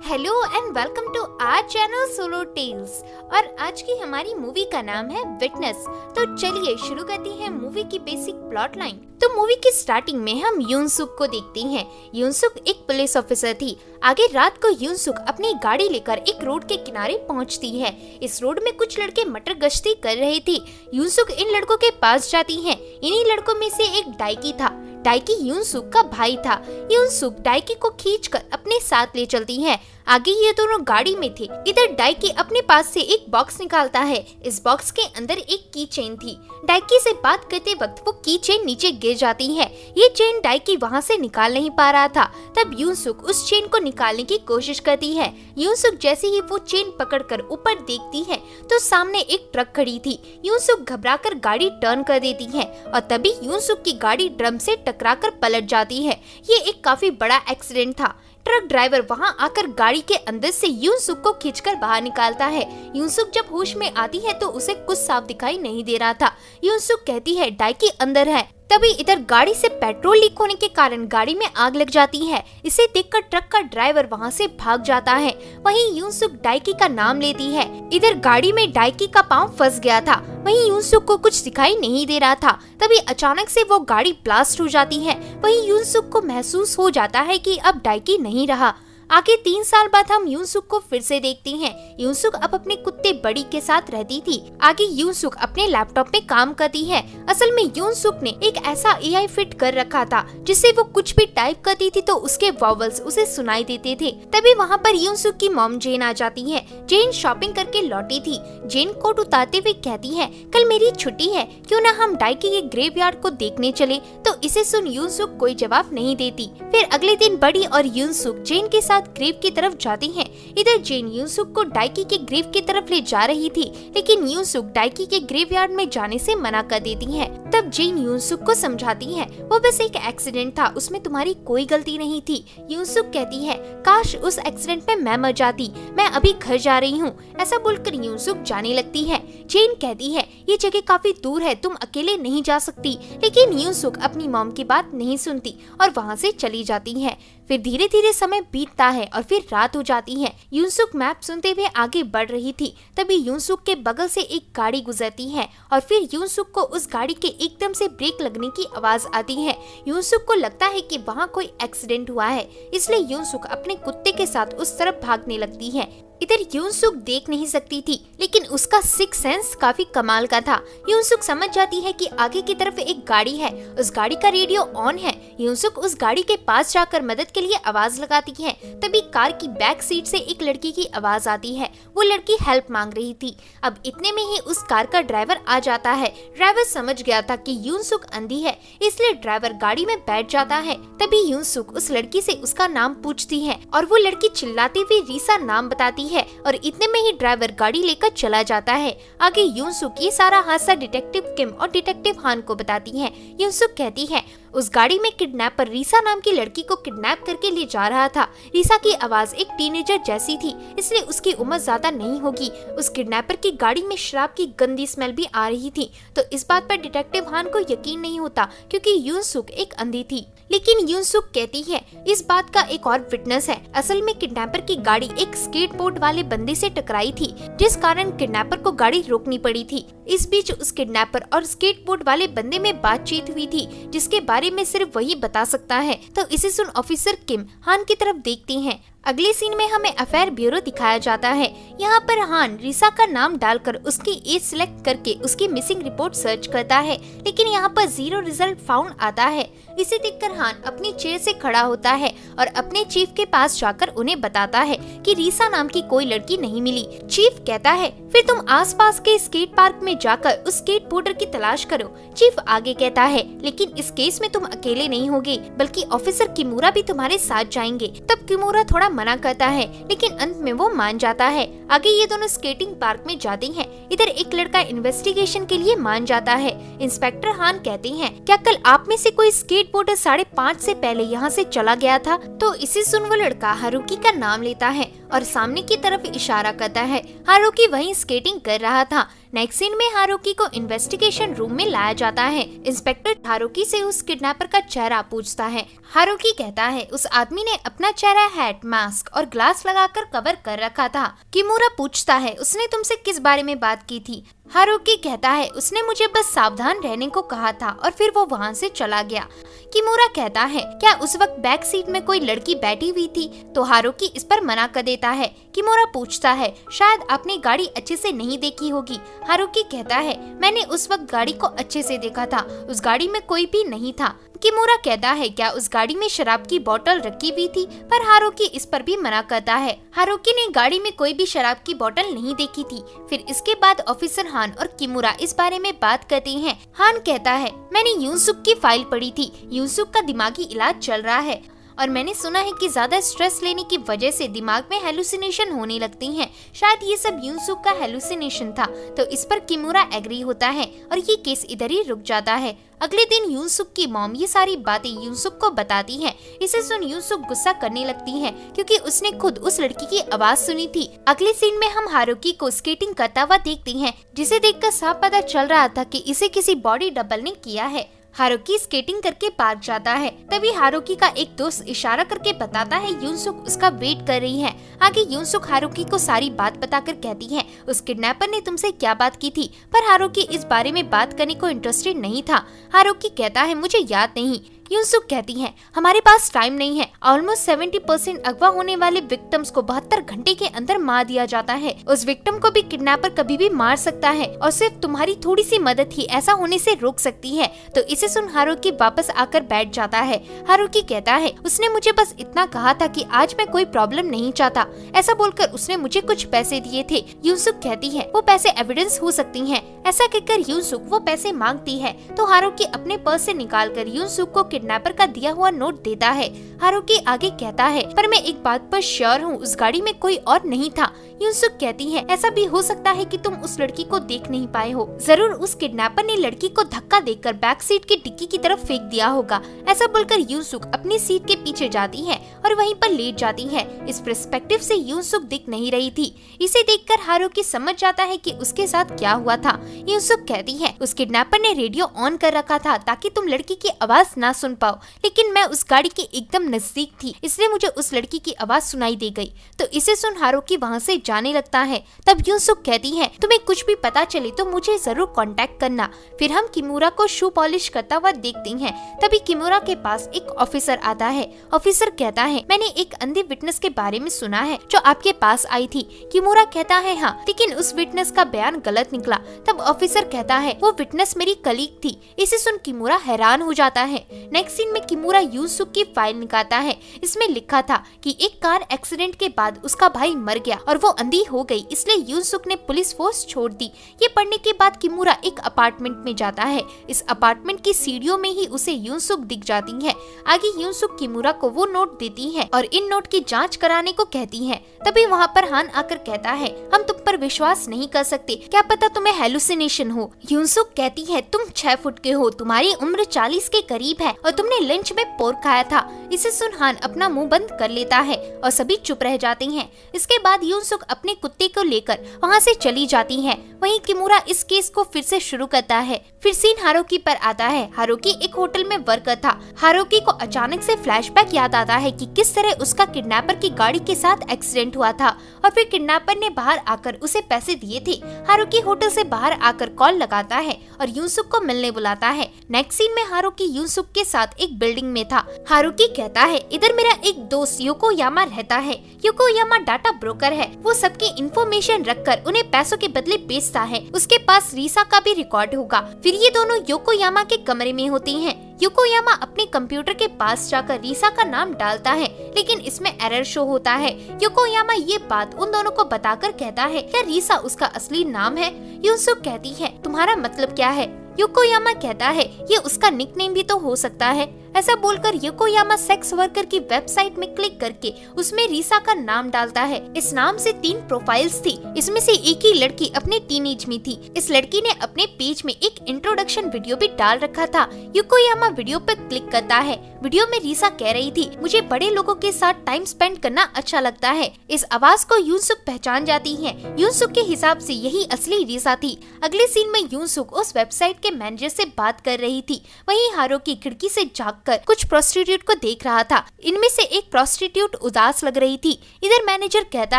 Hello and welcome to our channel solo tales. और आज की हमारी मूवी का नाम है विटनेस। तो चलिए शुरू करते हैं मूवी की बेसिक प्लॉट लाइन। तो मूवी की स्टार्टिंग में हम यूनसुक को देखते हैं। यूनसुक एक पुलिस ऑफिसर थी। आगे रात को यूनसुक अपनी गाड़ी लेकर एक रोड के किनारे पहुंचती है। इस रोड में कुछ लड़के मटर गश्ती कर रहे थे। यूनसुक इन लड़कों के पास जाती है। इन्हीं लड़कों में से एक डाइकी था। डाइकी यूनसुक का भाई था। यूनसुक डाइकी को खींचकर अपने साथ ले चलती है। आगे ये दोनों गाड़ी में थे। इधर डाइकी अपने पास से एक बॉक्स निकालता है। इस बॉक्स के अंदर एक की चेन थी। डाइकी से बात करते वक्त वो की चेन नीचे गिर जाती है। ये चेन डाइकी वहाँ से निकाल नहीं पा रहा था। तब यूनसुक उस चेन को निकालने की कोशिश करती है। यूनसुक जैसे ही वो चेन पकड़कर ऊपर देखती है तो सामने एक ट्रक खड़ी थी। यूनसुक घबराकर गाड़ी टर्न कर देती है और तभी यूनसुक की गाड़ी ड्रम से टकराकर पलट जाती है। ये एक काफी बड़ा एक्सीडेंट था। ट्रक ड्राइवर वहां आकर गाड़ी के अंदर से यूनसुक को खींचकर बाहर निकालता है। यूनसुक जब होश में आती है तो उसे कुछ साफ दिखाई नहीं दे रहा था। यूनसुक कहती है डाइकी अंदर है। तभी इधर गाड़ी से पेट्रोल लीक होने के कारण गाड़ी में आग लग जाती है। इसे देखकर ट्रक का ड्राइवर वहां से भाग जाता है। वहीं यूनसुक डाइकी का नाम लेती है। इधर गाड़ी में डाइकी का पाँव फंस गया था। वहीं यूनसुक को कुछ दिखाई नहीं दे रहा था। तभी अचानक से वो गाड़ी ब्लास्ट हो जाती है। वहीं यूनसुक को महसूस हो जाता है कि अब डाइकी नहीं रहा। आगे 3 साल बाद हम यूनसुक को फिर से देखते हैं। यूनसुक अब अपने कुत्ते बड़ी के साथ रहती थी। आगे यूनसुक अपने लैपटॉप में काम करती है। असल में यूनसुक ने एक ऐसा एआई फिट कर रखा था जिससे वो कुछ भी टाइप करती थी तो उसके वॉवल्स उसे सुनाई देते थे। तभी वहाँ पर यूनसुक की मॉम जेन आ जाती है। जेन शॉपिंग करके लौटी थी। जेन कोट उतारते हुए कहती है कल मेरी छुट्टी है, क्यों ना हम डाइकी के ग्रेवयार्ड को देखने चले। तो इसे सुन यूनसुक कोई जवाब नहीं देती। फिर अगले दिन बड़ी और यूनसुक जेन के ग्रेव की तरफ जाती हैं। इधर जेन यूनसुक को डाइकी के ग्रेव की तरफ ले जा रही थी, लेकिन यूनसुक डाइकी के ग्रेवयार्ड में जाने से मना कर देती है। तब जेन यूनसुक को समझाती है वो बस एक एक्सीडेंट था, उसमें तुम्हारी कोई गलती नहीं थी। यूनसुक कहती है काश उस एक्सीडेंट में मैं मर जाती, मैं अभी घर जा रही हूँ। ऐसा बोलकर यूनसुक जाने लगती है। जेन कहती है ये जगह काफी दूर है, तुम अकेले नहीं जा सकती। लेकिन यूनसुक अपनी मॉम की बात नहीं सुनती और वहाँ से चली जाती है। फिर धीरे धीरे समय बीतता है और फिर रात हो जाती है। यूनसुक मैप सुनते हुए आगे बढ़ रही थी। तभी यूनसुक के बगल से एक गाड़ी गुजरती है और फिर यूनसुक को उस गाड़ी के एकदम से ब्रेक लगने की आवाज आती है। यूनसुक को लगता है कि वहाँ कोई एक्सीडेंट हुआ है, इसलिए यूनसुक अपने कुत्ते के साथ उस तरफ भागने लगती है। इधर यूनसुक देख नहीं सकती थी, लेकिन उसका सिक्स सेंस काफी कमाल का था। यूनसुक समझ जाती है कि आगे की तरफ एक गाड़ी है। उस गाड़ी का रेडियो ऑन है। यूनसुक उस गाड़ी के पास जाकर मदद के लिए आवाज लगाती है। तभी कार की बैक सीट से एक लड़की की आवाज आती है। वो लड़की हेल्प मांग रही थी। अब इतने में ही उस कार का ड्राइवर आ जाता है। ड्राइवर समझ गया था कि यूनसुक अंधी है, इसलिए ड्राइवर गाड़ी में बैठ जाता है। तभी यूनसुक उस लड़की से उसका नाम पूछती है और वो लड़की चिल्लाती हुई रीसा नाम बताती है और इतने में ही ड्राइवर गाड़ी लेकर चला जाता है। आगे यूनसुक ये सारा हादसा डिटेक्टिव किम और डिटेक्टिव हान को बताती है। यूनसुक कहती है उस गाड़ी में किडनैपर रीसा नाम की लड़की को किडनैप करके ले जा रहा था। रीसा की आवाज एक टीनेजर जैसी थी, इसलिए उसकी उम्र ज्यादा नहीं होगी। उस किडनैपर की गाड़ी में शराब की गंदी स्मेल भी आ रही थी। तो इस बात पर डिटेक्टिव हान को यकीन नहीं होता क्योंकि यूनसुक एक अंधी थी। लेकिन यूनसुक कहती है इस बात का एक और विटनेस है। असल में किडनैपर की गाड़ी एक स्केटबोर्ड वाले बंदे से टकराई थी, जिस कारण किडनैपर को गाड़ी रोकनी पड़ी थी। इस बीच उस किडनैपर और स्केटबोर्ड वाले बंदे में बातचीत हुई थी, जिसके बारे में सिर्फ वही बता सकता है। तो इसे सुन ऑफिसर किम हान की तरफ देखती हैं। अगले सीन में हमें अफेयर ब्यूरो दिखाया जाता है। यहाँ पर हान रीसा का नाम डालकर उसकी एज सिलेक्ट करके उसकी मिसिंग रिपोर्ट सर्च करता है, लेकिन यहाँ पर 0 रिजल्ट फाउंड आता है। इसे देखकर हान अपनी चेयर से खड़ा होता है और अपने चीफ के पास जाकर उन्हें बताता है कि रीसा नाम की कोई लड़की नहीं मिली। चीफ कहता है फिर तुम आसपास के स्केट पार्क में जाकर उस स्केट बोर्डर की तलाश करो। चीफ आगे कहता है लेकिन इस केस में तुम अकेले नहीं होगे, बल्कि ऑफिसर किमूरा भी तुम्हारे साथ जाएंगे। तब किमूरा थोड़ा मना करता है, लेकिन अंत में वो मान जाता है। आगे ये दोनों स्केटिंग पार्क में जाते हैं। इधर एक लड़का इन्वेस्टिगेशन के लिए मान जाता है। इंस्पेक्टर हान कहते हैं क्या कल आप में से कोई स्केट बोर्डर 5:30 से पहले यहाँ से चला गया था। तो इसे सुन वो लड़का हारुकी का नाम लेता है और सामने की तरफ इशारा करता है। हारुकी वहीं स्केटिंग कर रहा था। नेक्स्ट सीन में हारुकी को इन्वेस्टिगेशन रूम में लाया जाता है। इंस्पेक्टर हारुकी से उस किडनैपर का चेहरा पूछता है। हारुकी कहता है उस आदमी ने अपना चेहरा हैट, मास्क और ग्लास लगाकर कवर कर रखा था। किमुरा पूछता है उसने तुमसे किस बारे में बात की थी। हारुकी कहता है उसने मुझे बस सावधान रहने को कहा था और फिर वो वहाँ से चला गया। किमुरा कहता है क्या उस वक्त बैक सीट में कोई लड़की बैठी हुई थी, तो हारुकी इस पर मना कर देता है। किमुरा पूछता है शायद आपने गाड़ी अच्छे से नहीं देखी होगी। हारुकी कहता है मैंने उस वक्त गाड़ी को अच्छे से देखा था, उस गाड़ी में कोई भी नहीं था। किमुरा कहता है क्या उस गाड़ी में शराब की बोतल रखी हुई थी, पर हारुकी इस पर भी मना करता है। हारुकी ने गाड़ी में कोई भी शराब की बोतल नहीं देखी थी। फिर इसके बाद ऑफिसर हान और किमुरा इस बारे में बात करते हैं। हान कहता है मैंने यूनसुक की फाइल पढ़ी थी, यूनसुक का दिमागी इलाज चल रहा है और मैंने सुना है कि ज्यादा स्ट्रेस लेने की वजह से दिमाग में हेलुसिनेशन होने लगती हैं। शायद ये सब यूनसुक का हेलुसिनेशन था। तो इस पर किमुरा एग्री होता है और ये केस इधर ही रुक जाता है। अगले दिन यूनसुक की मॉम ये सारी बातें यूनसुक को बताती हैं। इसे सुन यूनसुक गुस्सा करने लगती है क्योंकि उसने खुद उस लड़की की आवाज सुनी थी। अगले सीन में हम हारुकी को स्केटिंग करता हुआ देखते हैं, जिसे देखकर साफ पता चल रहा था कि इसे किसी बॉडी डबल ने किया है। हारुकी स्केटिंग करके पार्क जाता है। तभी हारुकी का एक दोस्त इशारा करके बताता है यूनसुक उसका वेट कर रही है। आगे यूनसुक हारुकी को सारी बात बताकर कहती है उस किडनैपर ने तुमसे क्या बात की थी, पर हारुकी इस बारे में बात करने को इंटरेस्टेड नहीं था। हारुकी कहता है मुझे याद नहीं। यूनसुक कहती है हमारे पास टाइम नहीं है। ऑलमोस्ट 70% अगवा होने वाले विक्टिम्स को 72 घंटे के अंदर मार दिया जाता है। उस विक्टिम को भी किडनैपर कभी भी मार सकता है और सिर्फ तुम्हारी थोड़ी सी मदद ही ऐसा होने से रोक सकती है। तो इसे सुन हारुकी वापस आकर बैठ जाता है। हारुकी कहता है उसने मुझे बस इतना कहा था कि आज मैं कोई प्रॉब्लम नहीं चाहता। ऐसा बोलकर उसने मुझे कुछ पैसे दिए थे। यूनसुक कहती है वो पैसे एविडेंस हो सकती हैं। ऐसा कहकर यूनसुक वो पैसे मांगती है तो हारुकी अपने पर्स से निकालकर यूनसुक को किडनैपर का दिया हुआ नोट देता है। हारुकी आगे कहता है पर मैं एक बात पर श्योर हूँ, उस गाड़ी में कोई और नहीं था। यूनसुक कहती है ऐसा भी हो सकता है कि तुम उस लड़की को देख नहीं पाए हो। जरूर उस किडनैपर ने लड़की को धक्का देकर बैक सीट की डिक्की की तरफ फेंक दिया होगा। ऐसा बोलकर यूनसुक अपनी सीट के पीछे जाती है और वहीं पर लेट जाती है। इस पर्सपेक्टिव से यूनसुक दिख नहीं रही थी। इसे देखकर हारुकी समझ जाता है कि उसके साथ क्या हुआ था। यूनसुक कहती है उस किडनैपर ने रेडियो ऑन कर रखा था ताकि तुम लड़की की आवाज ना सुन पाओ, लेकिन मैं उस गाड़ी के एकदम नजदीक थी इसलिए मुझे उस लड़की की आवाज सुनाई दे गई। तो इसे सुन हारुकी वहाँ से जाने लगता है। तब यूनसुक कहती है तुम्हें कुछ भी पता चले तो मुझे जरूर कांटेक्ट करना। फिर हम किमुरा को शू पॉलिश करता हुआ देखते हैं। तभी किमुरा के पास एक ऑफिसर आता है। ऑफिसर कहता है मैंने एक अंधे विटनेस के बारे में सुना है जो आपके पास आई थी। किमुरा कहता है हाँ, लेकिन उस विटनेस का बयान गलत निकला। तब ऑफिसर कहता है वो विटनेस मेरी कलीग थी। इसे सुन किमुरा हैरान हो जाता है। नेक्स्ट सीन में किमुरा यूनसुक की फाइल निकालता है। इसमें लिखा था कि एक कार एक्सीडेंट के बाद उसका भाई मर गया और वो अंधी हो गई, इसलिए यूनसुक ने पुलिस फोर्स छोड़ दी। ये पढ़ने के बाद किमुरा एक अपार्टमेंट में जाता है। इस अपार्टमेंट की सीढ़ियों में ही उसे यूनसुक दिख जाती है। आगे यूनसुक किमुरा को वो नोट देती है और इन नोट की जांच कराने को कहती है। तभी वहाँ पर हान आकर कहता है हम तुम पर विश्वास नहीं कर सकते, क्या पता तुम्हें हेलुसिनेशन हो। यूनसुक कहती है तुम 6 फुट के हो, तुम्हारी उम्र 40 के करीब है और तुमने लंच में पोर्क खाया था। इसे सुन हान अपना मुंह बंद कर लेता है और सभी चुप रह जाते हैं। इसके बाद यूनसुक अपने कुत्ते को लेकर वहाँ से चली जाती है। वहीं किमुरा इस केस को फिर से शुरू करता है। फिर सीन हारुकी पर आता है। हारुकी एक होटल में वर्कर था। हारुकी को अचानक से फ्लैशबैक याद आता है कि किस तरह उसका किडनैपर की गाड़ी के साथ एक्सीडेंट हुआ था और फिर किडनैपर ने बाहर आकर उसे पैसे दिए थे। हारुकी होटल से बाहर आकर कॉल लगाता है और यूनसुक को मिलने बुलाता है। नेक्स्ट सीन में हारुकी यूनसुक के साथ एक बिल्डिंग में था। हारुकी कहता है इधर मेरा एक दोस्त योकोयामा रहता है। योकोयामा डाटा ब्रोकर है। वो सबकी इंफॉर्मेशन रखकर उन्हें पैसों के बदले बेचता है। उसके पास रीसा का भी रिकॉर्ड होगा। फिर ये दोनों योकोयामा के कमरे में होते हैं। योकोयामा अपने कंप्यूटर के पास जाकर रीसा का नाम डालता है, लेकिन इसमें एरर शो होता है। योकोयामा ये बात उन दोनों को बताकर कहता है क्या रीसा उसका असली नाम है। यूनसुक कहती है तुम्हारा मतलब क्या है। योकोयामा कहता है ये उसका निकनेम भी तो हो सकता है। ऐसा बोलकर योकोयामा सेक्स वर्कर की वेबसाइट में क्लिक करके उसमें रीसा का नाम डालता है। इस नाम से 3 प्रोफाइल्स थी, इसमें से एक ही लड़की अपने टीनेज में थी। इस लड़की ने अपने पेज में एक इंट्रोडक्शन वीडियो भी डाल रखा था। योकोयामा वीडियो पर क्लिक करता है। वीडियो में रीसा कह रही थी, मुझे बड़े लोगों के साथ टाइम स्पेंड करना अच्छा लगता है। इस आवाज को यूनसुक पहचान जाती है। यूनसुक के हिसाब से यही असली रीसा थी। अगले सीन में यूनसुक उस वेबसाइट के मैनेजर से बात कर रही थी। वहीं हारुकी खिड़की से झांककर कुछ प्रोस्टिट्यूट को देख रहा था। इनमें से एक प्रोस्टिट्यूट उदास लग रही थी। इधर मैनेजर कहता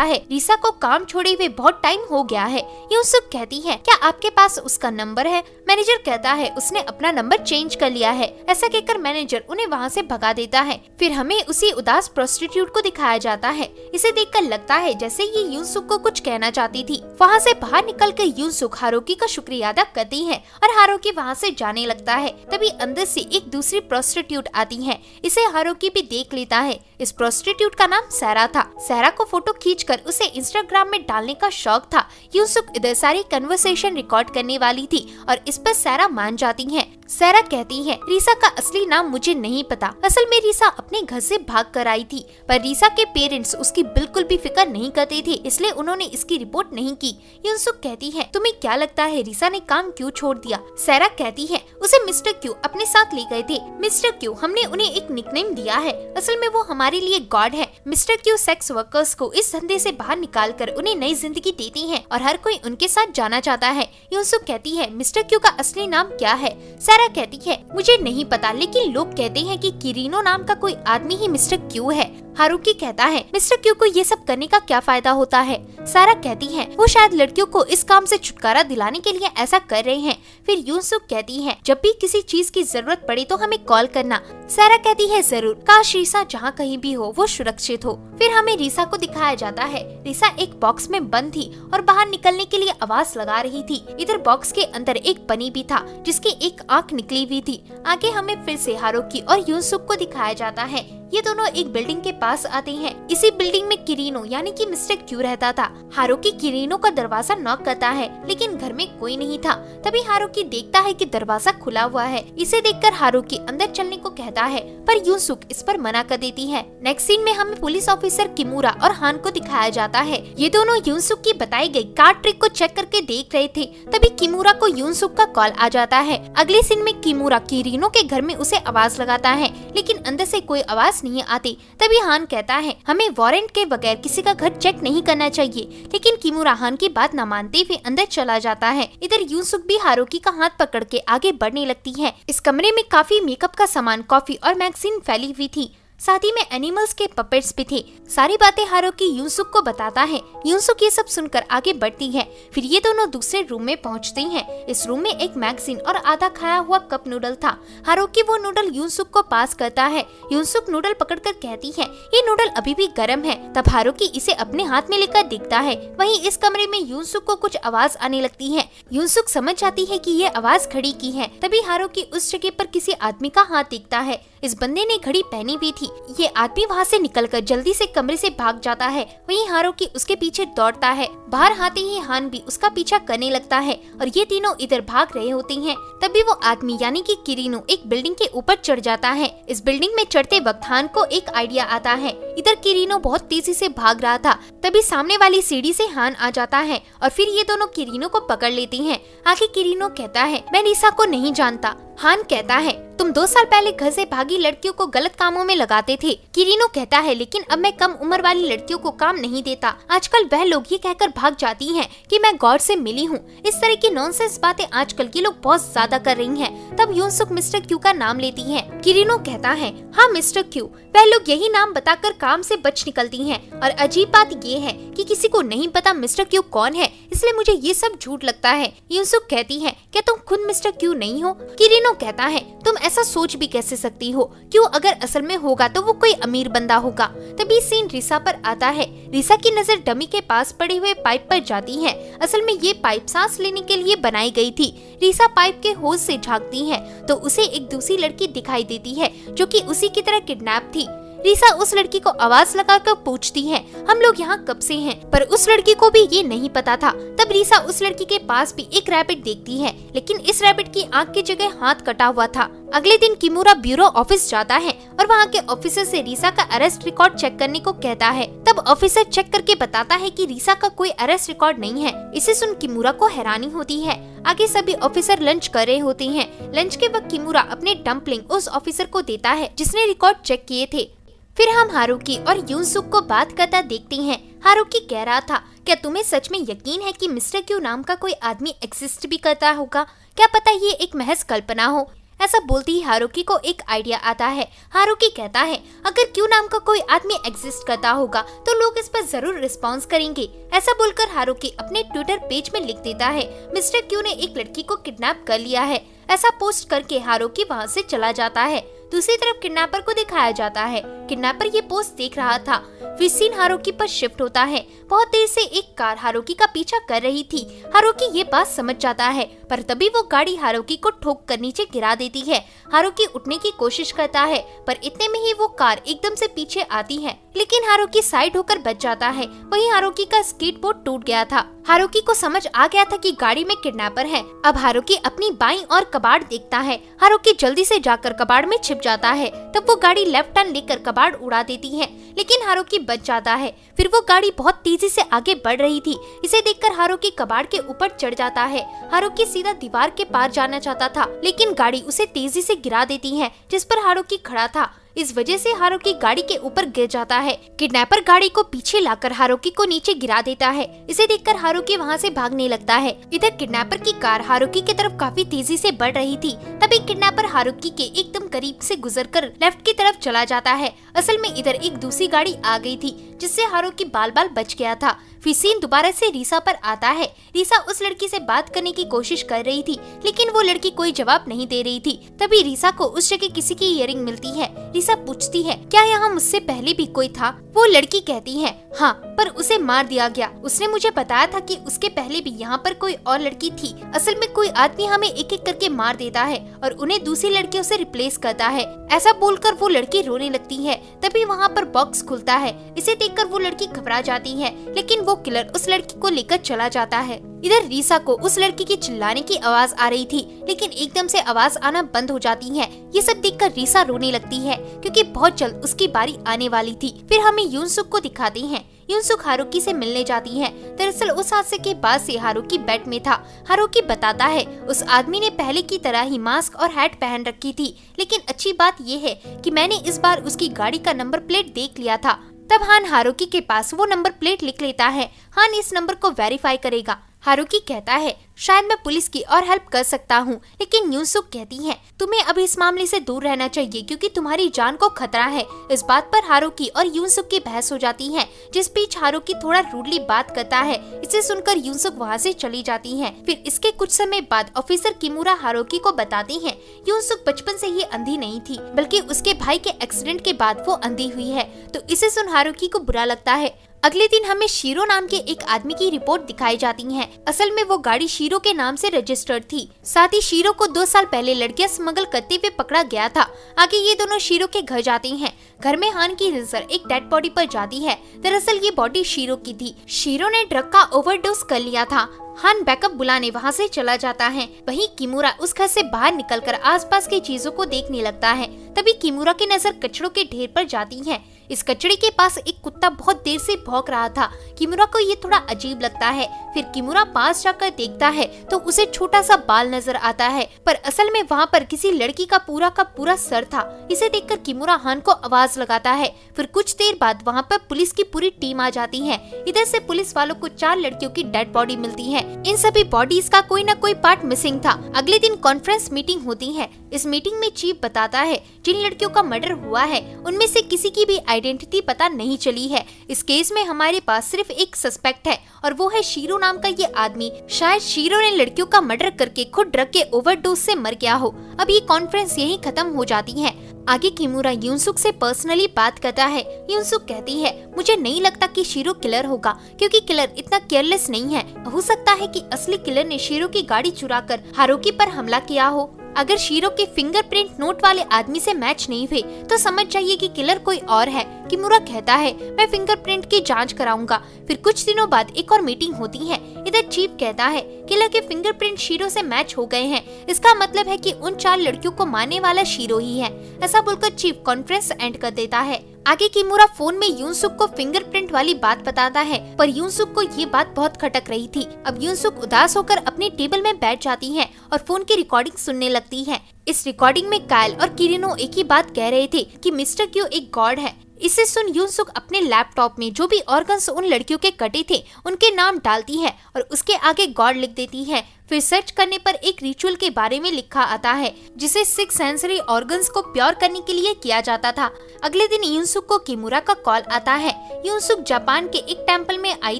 है, रीसा को काम छोड़े हुए बहुत टाइम हो गया है। यूनसुक कहती है, क्या आपके पास उसका नंबर है? मैनेजर कहता है, उसने अपना नंबर चेंज कर लिया है। ऐसा कहकर मैनेजर उन्हें वहाँ से भगा देता है। फिर हमें उसी उदास प्रोस्टिट्यूट को दिखाया जाता है। इसे देखकर लगता है जैसे ये यूनसुक को कुछ कहना चाहती थी। वहाँ से बाहर निकलकर यूनसुक हारुकी का शुक्रिया अदा करती है और हारुकी वहाँ से जाने लगता है। तभी अंदर से एक दूसरी प्रोस्टिट्यूट आती है। इसे हारुकी भी देख लेता है। इस प्रोस्टिट्यूट का नाम सैरा था। सैरा को फोटो खींचकर उसे इंस्टाग्राम में डालने का शौक था। यूनसुक इधर सारी कन्वर्सेशन रिकॉर्ड करने वाली थी और इस पर सैरा मान जाती है। सैरा कहती है, रीसा का असली नाम मुझे नहीं पता। असल में रीसा अपने घर से भाग कर आई थी, पर रीसा के पेरेंट्स उसकी बिल्कुल भी फिक्र नहीं करते थे, इसलिए उन्होंने इसकी रिपोर्ट नहीं की। यूनसुक कहती है, तुम्हें क्या लगता है रीसा ने काम क्यों छोड़ दिया? सैरा कहती है, उसे मिस्टर क्यू अपने साथ ले गए थे। मिस्टर क्यू, हमने उन्हें एक निकनेम दिया है। असल में वो हमारे लिए गॉड है। मिस्टर क्यू सेक्स वर्कर्स को इस धंधे से बाहर निकाल कर उन्हें नई जिंदगी देती है और हर कोई उनके साथ जाना चाहता है। यूनसुक कहती है, मिस्टर क्यू का असली नाम क्या है? सैरा कहती है, मुझे नहीं पता, लेकिन लोग कहते हैं कि किरीनो नाम का कोई आदमी ही मिस्टर क्यू है। हारुकी कहता है, मिस्टर क्यू को ये सब करने का क्या फायदा होता है? सारा कहती है, वो शायद लड़कियों को इस काम से छुटकारा दिलाने के लिए ऐसा कर रहे हैं। फिर यूनसुक कहती है, जब भी किसी चीज की जरूरत पड़े तो हमें कॉल करना। सारा कहती है, जरूर, काश रीसा जहाँ कहीं भी हो वो सुरक्षित हो। फिर हमें रीसा को दिखाया जाता है। रीसा एक बॉक्स में बंद थी और बाहर निकलने के लिए आवाज लगा रही थी। इधर बॉक्स के अंदर एक बनी भी था जिसकी एक आंख निकली हुई थी। आगे हमें फिर से हारुकी और यूनसुक को दिखाया जाता है। ये दोनों एक बिल्डिंग के पास आते हैं। इसी बिल्डिंग में किरीनो यानी कि मिस्टर क्यू रहता था। हारुकी किरीनो का दरवाजा नॉक करता है, लेकिन घर में कोई नहीं था। तभी हारुकी देखता है कि दरवाजा खुला हुआ है। इसे देखकर हारुकी अंदर चलने को कहता है, पर यूनसुक इस पर मना कर देती है। नेक्स्ट सीन में हमें पुलिस ऑफिसर किमुरा और हान को दिखाया जाता है। ये दोनों यूनसुक की बताई गई कार्ड ट्रिक को चेक करके देख रहे थे। तभी किमुरा को यूनसुक का कॉल आ जाता है। अगले सीन में किमुरा किरीनो के घर में उसे आवाज लगाता है, लेकिन अंदर से कोई आवाज नहीं आती। तभी हान कहता है, हमें वारंट के बगैर किसी का घर चेक नहीं करना चाहिए, लेकिन किमुरा हान की बात न मानते हुए अंदर चला जाता है। इधर यूनसुक भी हारुकी का हाथ पकड़ के आगे बढ़ने लगती है। इस कमरे में काफी मेकअप का सामान, कॉफी और मैगजीन फैली हुई थी। साथ ही में एनिमल्स के पपेट्स भी थे। सारी बातें हारुकी यूनसुक को बताता है। यूनसुक ये सब सुनकर आगे बढ़ती है। फिर ये दोनों दूसरे रूम में पहुंचते हैं। इस रूम में एक मैगजीन और आधा खाया हुआ कप नूडल था। हारुकी वो नूडल यूनसुक को पास करता है। यूनसुक नूडल पकड़कर कहती है, ये नूडल अभी भी गर्म है। तब हारुकी इसे अपने हाथ में लेकर देखता है। वहीं इस कमरे में यूनसुक को कुछ आवाज आने लगती है। यूनसुक समझ जाती है कि ये आवाज घड़ी की है। तभी हारुकी उस जगह पर किसी आदमी का हाथ देखता है। इस बंदे ने घड़ी पहनी हुई थी। ये आदमी वहाँ से निकलकर जल्दी से कमरे से भाग जाता है। वहीं हारुकी उसके पीछे दौड़ता है। बाहर आते ही हान भी उसका पीछा करने लगता है और ये तीनों इधर भाग रहे होते हैं। तभी वो आदमी यानी कि किरीनो एक बिल्डिंग के ऊपर चढ़ जाता है। इस बिल्डिंग में चढ़ते वक्त हान को एक आइडिया आता है। इधर किरीनो बहुत तेजी से भाग रहा था। तभी सामने वाली सीढ़ी से हान आ जाता है और फिर ये दोनों किरीनो को पकड़ लेती हैं। आगे किरीनो कहता है, मैं रीसा को नहीं जानता। हान कहता है, तुम 2 साल पहले घर से भागी लड़कियों को गलत कामों में लगाते थे। किरीनो कहता है, लेकिन अब मैं कम उम्र वाली लड़कियों को काम नहीं देता। आजकल वह लोग ये कहकर भाग जाती हैं कि मैं गॉड से मिली हूँ। इस तरह की नॉनसेंस बातें आजकल के लोग बहुत ज्यादा कर रही हैं। तब यूनसुक मिस्टर क्यू का नाम लेती है। किरीनो कहता है, हाँ मिस्टर क्यू, वह लोग यही नाम बताकर काम से बच निकलती हैं। और अजीब बात ये है कि किसी को नहीं पता मिस्टर क्यू कौन है, इसलिए मुझे ये सब झूठ लगता है। यूनसुक कहती है, क्या तुम खुद मिस्टर क्यू नहीं हो? किरीनो कहता है, तुम ऐसा सोच भी कैसे सकती हो? क्यों अगर असल में होगा तो वो कोई अमीर बंदा होगा। तभी सीन रीसा पर आता है। रीसा की नजर डमी के पास पड़े हुए पाइप पर जाती है। असल में ये पाइप सांस लेने के लिए बनाई गई थी। रीसा पाइप के होज से झांकती है तो उसे एक दूसरी लड़की दिखाई देती है जो कि उसी की तरह किडनैप थी। रिसा उस लड़की को आवाज लगाकर पूछती है, हम लोग यहाँ कब से हैं? पर उस लड़की को भी ये नहीं पता था। तब रिसा उस लड़की के पास भी एक रैबिट देखती है, लेकिन इस रैबिट की आंख की जगह हाथ कटा हुआ था। अगले दिन किमुरा ब्यूरो ऑफिस जाता है और वहाँ के ऑफिसर से रिसा का अरेस्ट रिकॉर्ड चेक करने को कहता है। तब ऑफिसर चेक करके बताता है कि रिसा का कोई अरेस्ट रिकॉर्ड नहीं है। इसे सुन किमुरा को हैरानी होती है। आगे सभी ऑफिसर लंच कर रहे होते हैं। लंच के वक्त किमुरा अपने डम्पलिंग उस ऑफिसर को देता है जिसने रिकॉर्ड चेक किए थे। फिर हम हारुकी और यूनसुक को बात करता देखते हैं। हारुकी कह रहा था, क्या तुम्हें सच में यकीन है कि मिस्टर क्यू नाम का कोई आदमी एग्जिस्ट भी करता होगा? क्या पता ये एक महज कल्पना हो? ऐसा बोलते ही हारुकी को एक आइडिया आता है। हारुकी कहता है, अगर क्यू नाम का कोई आदमी एग्जिस्ट करता होगा तो लोग इस पर जरूर रिस्पॉन्स करेंगे। ऐसा बोलकर हारुकी अपने ट्विटर पेज में लिख देता है, मिस्टर क्यू ने एक लड़की को किडनैप कर लिया है। ऐसा पोस्ट करके हारुकी वहाँ से चला जाता है। दूसरी तरफ किडनैपर को दिखाया जाता है। किडनैपर ये पोस्ट देख रहा था। फिर सीन हारुकी पर शिफ्ट होता है। बहुत देर से एक कार हारुकी का पीछा कर रही थी। हारुकी ये बात समझ जाता है, पर तभी वो गाड़ी हारुकी को ठोक कर नीचे गिरा देती है। हारुकी उठने की कोशिश करता है, पर इतने में ही वो कार एकदम से पीछे आती है, लेकिन हारुकी साइड होकर बच जाता है। वहीं हारुकी का स्केटबोर्ड टूट गया था। हारुकी को समझ आ गया था कि गाड़ी में किडनैपर है। अब हारुकी अपनी बाईं ओर कबाड़ देखता है। हारुकी जल्दी से जाकर कबाड़ में छिप जाता है। तब वो गाड़ी लेफ्ट टर्न लेकर कबाड़ उड़ा देती है, लेकिन हारुकी बच जाता है। फिर वो गाड़ी बहुत तेजी से आगे बढ़ रही थी। इसे देखकर हारुकी कबाड़ के ऊपर चढ़ जाता है। हारुकी सीधा दीवार के पार जाना चाहता था, लेकिन गाड़ी उसे तेजी से गिरा देती है जिस पर हारुकी खड़ा था। इस वजह से हारुकी गाड़ी के ऊपर गिर जाता है। किडनैपर गाड़ी को पीछे लाकर हारुकी को नीचे गिरा देता है। इसे देखकर हारुकी वहाँ से भागने लगता है। इधर किडनैपर की कार हारुकी की तरफ काफी तेजी से बढ़ रही थी। तभी किडनैपर हारुकी के एकदम करीब से गुजरकर लेफ्ट की तरफ चला जाता है। असल में इधर एक दूसरी गाड़ी आ गई थी, जिससे हारुकी बाल बाल बच गया था। फिर सीन दोबारा से रिसा पर आता है। रिसा उस लड़की से बात करने की कोशिश कर रही थी, लेकिन वो लड़की कोई जवाब नहीं दे रही थी। तभी रिसा को उस जगह किसी की इयररिंग मिलती है। रिसा पूछती है, क्या यहाँ मुझसे पहले भी कोई था? वो लड़की कहती है, हाँ, पर उसे मार दिया गया। उसने मुझे बताया था कि उसके पहले भी यहाँ पर कोई और लड़की थी। असल में कोई आदमी हमें एक एक करके मार देता है और उन्हें दूसरी लड़कियों से रिप्लेस करता है। ऐसा बोलकर वो लड़की रोने लगती है। तभी वहाँ पर बॉक्स खुलता है। इसे देखकर वो लड़की घबरा जाती है, लेकिन वो किलर उस लड़की को लेकर चला जाता है। इधर रिसा को उस लड़की की चिल्लाने की आवाज आ रही थी, लेकिन एकदम से आवाज आना बंद हो जाती है। ये सब देखकर रिसा रोने लगती है, क्योंकि बहुत जल्द उसकी बारी आने वाली थी। फिर हमें यूनसुक को दिखाते हैं। यूनसुक हारुकी से मिलने जाती है। दरअसल उस हादसे के बाद से हारुकी बेड में था। हारुकी बताता है, उस आदमी ने पहले की तरह ही मास्क और हैट पहन रखी थी, लेकिन अच्छी बात ये है कि मैंने इस बार उसकी गाड़ी का नंबर प्लेट देख लिया था। तब हान हारुकी के पास वो नंबर प्लेट लिख लेता है। हान इस नंबर को वेरीफाई करेगा। हारुकी कहता है, शायद मैं पुलिस की और हेल्प कर सकता हूँ, लेकिन यूनसुक कहती है, तुम्हें अब इस मामले से दूर रहना चाहिए क्योंकि तुम्हारी जान को खतरा है। इस बात पर हारुकी और यूनसुक की बहस हो जाती है, जिस बीच हारुकी थोड़ा रूडली बात करता है। इसे सुनकर यूनसुक वहाँ से चली जाती है। फिर इसके कुछ समय बाद ऑफिसर किमुरा हारुकी को बताती है, यूनसुक बचपन से ही अंधी नहीं थी, बल्कि उसके भाई के एक्सीडेंट के बाद वो अंधी हुई है। तो इसे सुन हारुकी को बुरा लगता है। अगले दिन हमें शीरो नाम के एक आदमी की रिपोर्ट दिखाई जाती है। असल में वो गाड़ी शीरो के नाम से रजिस्टर्ड थी। साथ ही शीरो को 2 साल पहले लड़कियां स्मगल करते हुए पकड़ा गया था। आगे ये दोनों शीरो के घर जाते हैं। घर में हान की नजर एक डेड बॉडी पर जाती है। दरअसल ये बॉडी शीरो की थी। शीरो ने ड्रग का ओवरडोज कर लिया था। हान बैकअप बुलाने वहाँ से चला जाता है। वहीं किमुरा उस घर से बाहर निकलकर आसपास की चीजों को देखने लगता है। तभी किमुरा की नजर कचड़ों के ढेर पर जाती है। इस कचड़े के पास एक कुत्ता बहुत देर से भौंक रहा था। किमुरा को ये थोड़ा अजीब लगता है। फिर किमुरा पास जाकर देखता है तो उसे छोटा सा बाल नजर आता है, पर असल में वहाँ पर किसी लड़की का पूरा सर था। इसे देखकर किमुरा हान को आवाज लगाता है। फिर कुछ देर बाद वहाँ पर पुलिस की पूरी टीम आ जाती है। इधर से पुलिस वालों को 4 लड़कियों की डेड बॉडी मिलती है। इन सभी बॉडीज का कोई न कोई पार्ट मिसिंग था। अगले दिन कॉन्फ्रेंस मीटिंग होती है। इस मीटिंग में चीफ बताता है, जिन लड़कियों का मर्डर हुआ है उनमें से किसी की भी आइडेंटिटी पता नहीं चली है। इस केस में हमारे पास सिर्फ एक सस्पेक्ट है और वो है शीरो नाम का ये आदमी। शायद शीरो ने लड़कियों का मर्डर करके खुद ड्रग के ओवरडोज से मर गया हो। अब ये कॉन्फ्रेंस यहीं खत्म हो जाती है। आगे किमुरा यूनसुक से पर्सनली बात करता है। यूनसुक कहती है, मुझे नहीं लगता कि शीरो किलर होगा, क्योंकि किलर इतना केयरलेस नहीं है। हो सकता है कि असली किलर ने शीरो की गाड़ी चुराकर हारुकी पर हमला किया हो। अगर शीरो के फिंगरप्रिंट नोट वाले आदमी से मैच नहीं हुए तो समझ जाइए कि किलर कोई और है। किमुरा कहता है मैं फिंगरप्रिंट की जांच कराऊंगा। फिर कुछ दिनों बाद एक और मीटिंग होती है। इधर चीफ कहता है किलर के फिंगरप्रिंट शीरो से मैच हो गए हैं, इसका मतलब है कि उन 4 लड़कियों को मारने वाला शीरो ही है। ऐसा बोलकर चीफ कॉन्फ्रेंस एंड कर देता है। आगे किमुरा फोन में यूनसुक को फिंगरप्रिंट वाली बात बताता है, पर यूनसुक को ये बात बहुत खटक रही थी। अब यूनसुक उदास होकर अपने टेबल में बैठ जाती है और फोन की रिकॉर्डिंग सुनने लगती है। इस रिकॉर्डिंग में कायल और किरिनो एक ही बात कह रहे थे कि मिस्टर क्यू एक गॉड है। इसे सुन यूनसुक अपने लैपटॉप में जो भी ऑर्गन्स उन लड़कियों के कटे थे उनके नाम डालती है और उसके आगे गॉड लिख देती है। फिर सर्च करने पर एक रिचुअल के बारे में लिखा आता है जिसे 6 सेंसरी ऑर्गन्स को प्योर करने के लिए किया जाता था। अगले दिन यूनसुक को किमुरा का कॉल आता है। यूनसुक जापान के एक टेम्पल में आई